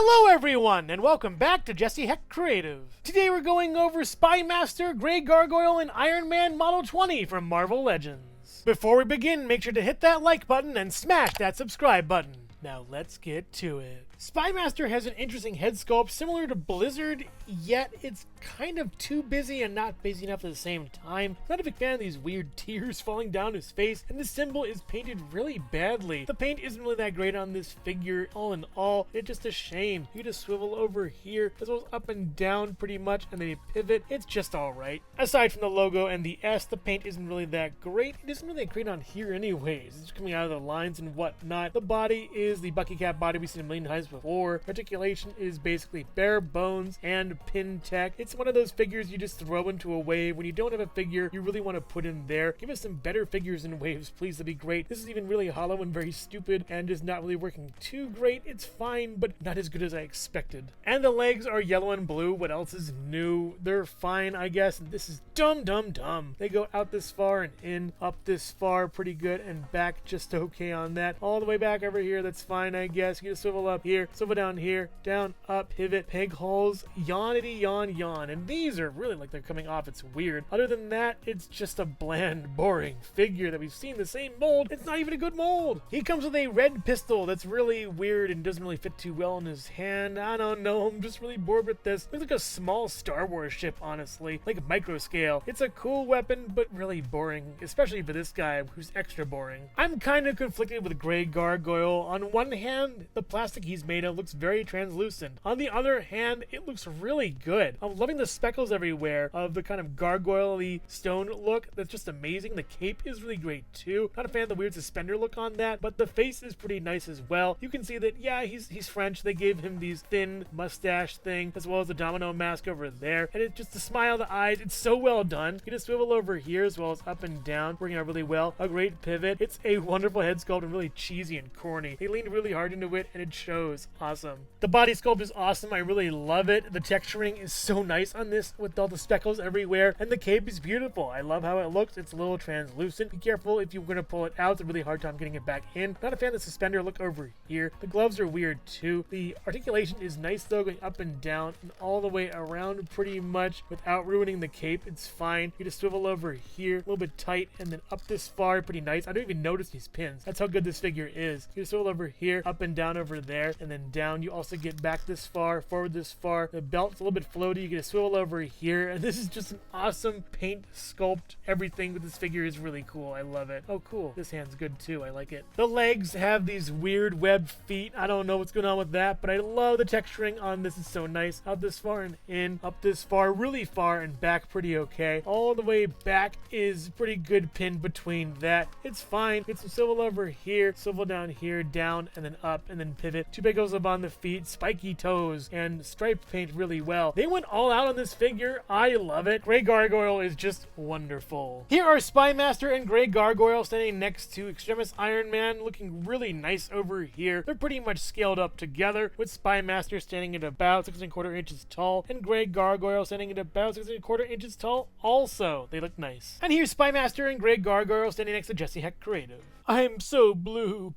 Hello everyone, and welcome back to Jesse Hecht Creative. Today we're going over Spymaster, Grey Gargoyle, and Iron Man Model 20 from Marvel Legends. Before we begin, make sure to hit that like button and smash that subscribe button. Now let's get to it. Spymaster has an interesting head sculpt similar to Blizzard, yet it's kind of too busy and not busy enough at the same time. Not a big fan of these weird tears falling down his face, and the symbol is painted really badly. The paint isn't really that great on this figure, all in all. It's just a shame. You just swivel over here, as well as up and down pretty much, and then you pivot. It's just alright. Aside from the logo and the S, the paint isn't really that great. It isn't really that great on here anyways. It's coming out of the lines and whatnot. The body is the Bucky Cap body we've seen a million times before. Articulation is basically bare bones and pin tech. It's one of those figures you just throw into a wave when you don't have a figure you really want to put in there. Give us some better figures in waves, please. That'd be great. This is even really hollow and very stupid and just not really working too great. It's fine, but not as good as I expected. And the legs are yellow and blue. What else is new? They're fine, I guess. And this is dumb. They go out this far and in, up this far, pretty good, and back just okay on that. All the way back over here, that's fine, I guess. You just swivel up here, swivel down here, down, up, pivot, peg holes, yawnity, yawn. And these are really like they're coming off. It's weird. Other than that, it's just a bland, boring figure that we've seen the same mold. It's not even a good mold. He comes with a red pistol that's really weird and doesn't really fit too well in his hand. I don't know. I'm just really bored with this. Looks like a small Star Wars ship, honestly. Like micro scale. It's a cool weapon, but really boring, especially for this guy who's extra boring. I'm kind of conflicted with Grey Gargoyle. On one hand, the plastic he's made of looks very translucent. On the other hand, it looks really good. I'm loving the speckles everywhere of the kind of gargoyle-y stone look. That's just amazing. The cape is really great too. Not a fan of the weird suspender look on that, but the face is pretty nice as well. You can see that, yeah, he's French. They gave him these thin mustache thing, as well as the domino mask over there. And it's just the smile, the eyes. It's so well done. You just swivel over here as well as up and down, working out really well. A great pivot. It's a wonderful head sculpt and really cheesy and corny. They leaned really hard into it, and it shows. Awesome. The body sculpt is awesome. I really love it. The texturing is so nice on this with all the speckles everywhere, and the cape is beautiful. I love how it looks. It's a little translucent. Be careful if you're going to pull it out. It's a really hard time getting it back in. Not a fan of the suspender look over here. The gloves are weird too. The articulation is nice though, going up and down and all the way around pretty much without ruining the cape. It's fine. You just swivel over here, a little bit tight, and then up this far, pretty nice. I don't even notice these pins. That's how good this figure is. You just swivel over here, up and down over there, and then down. You also get back this far, forward this far. The belt's a little bit floaty. You get a swivel over here, and this is just an awesome paint sculpt. Everything with this figure is really cool. I love it. Oh, cool. This hand's good too. I like it. The legs have these weird webbed feet. I don't know what's going on with that, but I love the texturing on this. Is so nice. Out this far and in, up this far, really far, and back pretty okay. All the way back is pretty good pin between that. It's fine. Get some swivel over here, swivel down here, down, and then up, and then pivot. Two big goes up on the feet, spiky toes, and striped paint really well. They went all out on this figure. I love it. Grey Gargoyle is just wonderful. Here are Spymaster and Grey Gargoyle standing next to Extremis Iron Man, looking really nice over here. They're pretty much scaled up together, with Spymaster standing at about 6¼ inches tall, and Grey Gargoyle standing at about 6¼ inches tall also. They look nice. And here's Spymaster and Grey Gargoyle standing next to Jesse Hecht Creative. I'm so blue.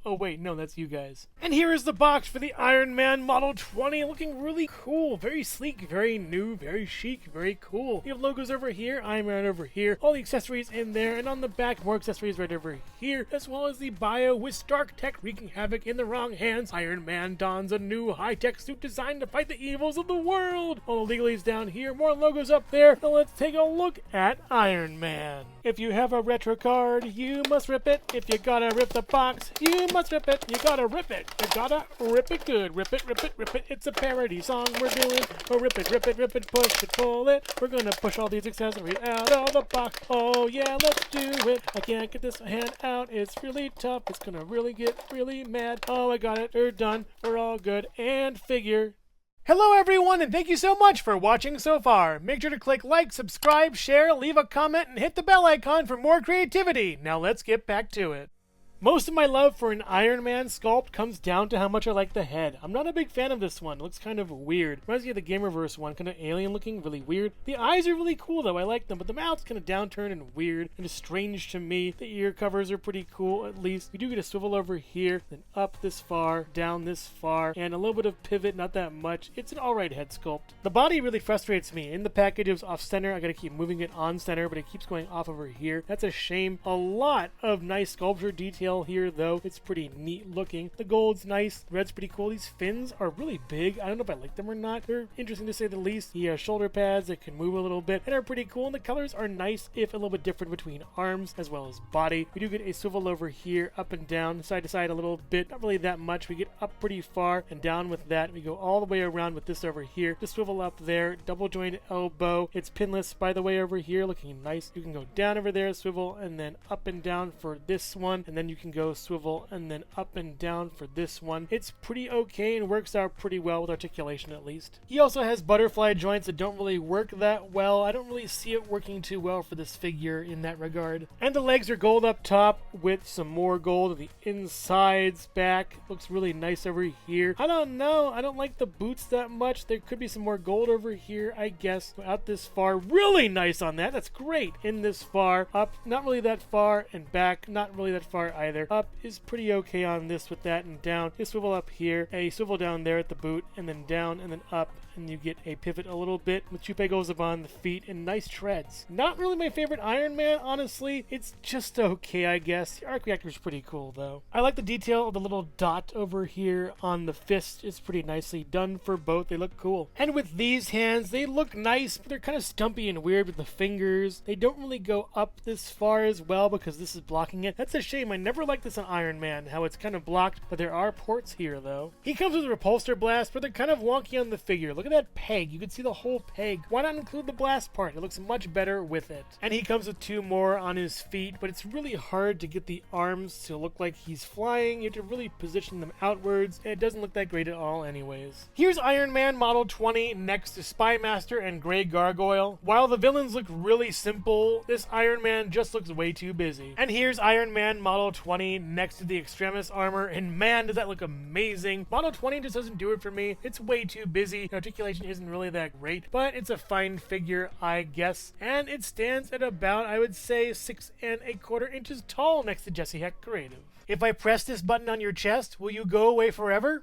Oh wait, no, that's you guys. And here is the box for the Iron Man Model 20, looking really cool. Very sleek, very new, very chic, very cool. You have logos over here, Iron Man over here, all the accessories in there, and on the back, more accessories right over here, as well as the bio with Stark Tech wreaking havoc in the wrong hands. Iron Man dons a new high-tech suit designed to fight the evils of the world. All the legalese down here, more logos up there. Now let's take a look at Iron Man. If you have a retro card, you must rip it. If you gotta rip the box, you must rip it. You gotta rip it. You gotta rip it good. Rip it, rip it, rip it. It's a parody song we're doing. Oh, rip it, push it, pull it. We're gonna push all these accessories out of the box. Oh yeah, let's do it. I can't get this hand out. It's really tough. It's gonna really get really mad. Oh, I got it. We're done. We're all good. And figure. Hello everyone, and thank you so much for watching so far. Make sure to click like, subscribe, share, leave a comment, and hit the bell icon for more creativity. Now let's get back to it. Most of my love for an Iron Man sculpt comes down to how much I like the head. I'm not a big fan of this one. It looks kind of weird. Reminds me of the Gamerverse one, kind of alien looking, really weird. The eyes are really cool though, I like them, but the mouth's kind of downturned and weird and just strange to me. The ear covers are pretty cool, at least. We do get a swivel over here, then up this far, down this far, and a little bit of pivot, not that much. It's an alright head sculpt. The body really frustrates me. In the package it was off center. I gotta keep moving it on center, but it keeps going off over here. That's a shame. A lot of nice sculpture detail here though. It's pretty neat looking. The gold's nice. The red's pretty cool. These fins are really big. I don't know if I like them or not. They're interesting to say the least. The shoulder pads that can move a little bit and are pretty cool, and the colors are nice, if a little bit different between arms as well as body. We do get a swivel over here, up and down, side to side a little bit. Not really that much. We get up pretty far and down with that. We go all the way around with this over here. The swivel up there, double jointed elbow. It's pinless by the way over here, looking nice. You can go down over there, swivel, and then up and down for this one, and then you can go swivel and then up and down for this one. It's pretty okay and works out pretty well with articulation at least. He also has butterfly joints that don't really work that well. I don't really see it working too well for this figure in that regard. And the legs are gold up top with some more gold on the insides back. Looks really nice over here. I don't know. I don't like the boots that much. There could be some more gold over here, I guess. Out this far. Really nice on that. That's great. In this far. Up, not really that far. And back, not really that far either. Up is pretty okay on this with that, and down. A swivel up here. A swivel down there at the boot, and then down, and then up. And you get a pivot a little bit with two pegos on the feet and nice treads. Not really my favorite Iron Man, honestly. It's just okay, I guess. The arc reactor is pretty cool, though. I like the detail of the little dot over here on the fist. It's pretty nicely done for both. They look cool. And with these hands, they look nice, but they're kind of stumpy and weird with the fingers. They don't really go up this far as well because this is blocking it. That's a shame. I never liked this on Iron Man, how it's kind of blocked, but there are ports here, though. He comes with a repulsor blast, but they're kind of wonky on the figure. Look at that peg. You can see the whole peg. Why not include the blast part? It looks much better with it. And he comes with two more on his feet, but it's really hard to get the arms to look like he's flying. You have to really position them outwards, and it doesn't look that great at all anyways. Here's Iron Man Model 20 next to Spymaster and Grey Gargoyle. While the villains look really simple, this Iron Man just looks way too busy. And here's Iron Man Model 20 next to the Extremis armor, and man, does that look amazing. Model 20 just doesn't do it for me. It's way too busy. The articulation isn't really that great, but it's a fine figure, I guess. And it stands at about, I would say, 6 1/4 inches tall next to Jesse Hecht Creative. If I press this button on your chest, will you go away forever?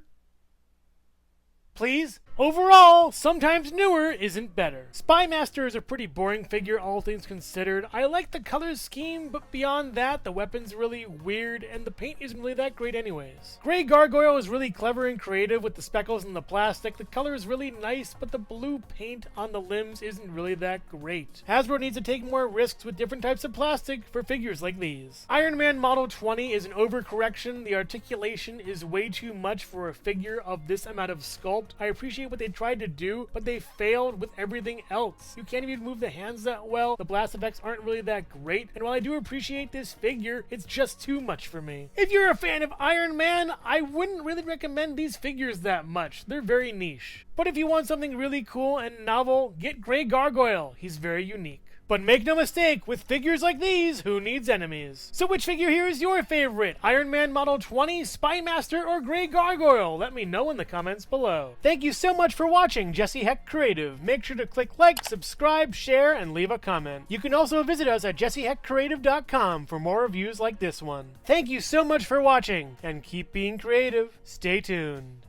Please? Overall, sometimes newer isn't better. Spymaster is a pretty boring figure, all things considered. I like the color scheme, but beyond that, the weapon's really weird, and the paint isn't really that great anyways. Grey Gargoyle is really clever and creative with the speckles and the plastic. The color is really nice, but the blue paint on the limbs isn't really that great. Hasbro needs to take more risks with different types of plastic for figures like these. Iron Man Model 20 is an overcorrection. The articulation is way too much for a figure of this amount of sculpt. I appreciate what they tried to do, but they failed with everything else. You can't even move the hands that well. The blast effects aren't really that great, and while I do appreciate this figure, it's just too much for me. If you're a fan of Iron Man, I wouldn't really recommend these figures that much. They're very niche. But if you want something really cool and novel, get Grey Gargoyle. He's very unique. But make no mistake, with figures like these, who needs enemies? So which figure here is your favorite? Iron Man Model 20, Spymaster, or Grey Gargoyle? Let me know in the comments below. Thank you so much for watching Jesse Hecht Creative. Make sure to click like, subscribe, share, and leave a comment. You can also visit us at jessehechtcreative.com for more reviews like this one. Thank you so much for watching, and keep being creative. Stay tuned.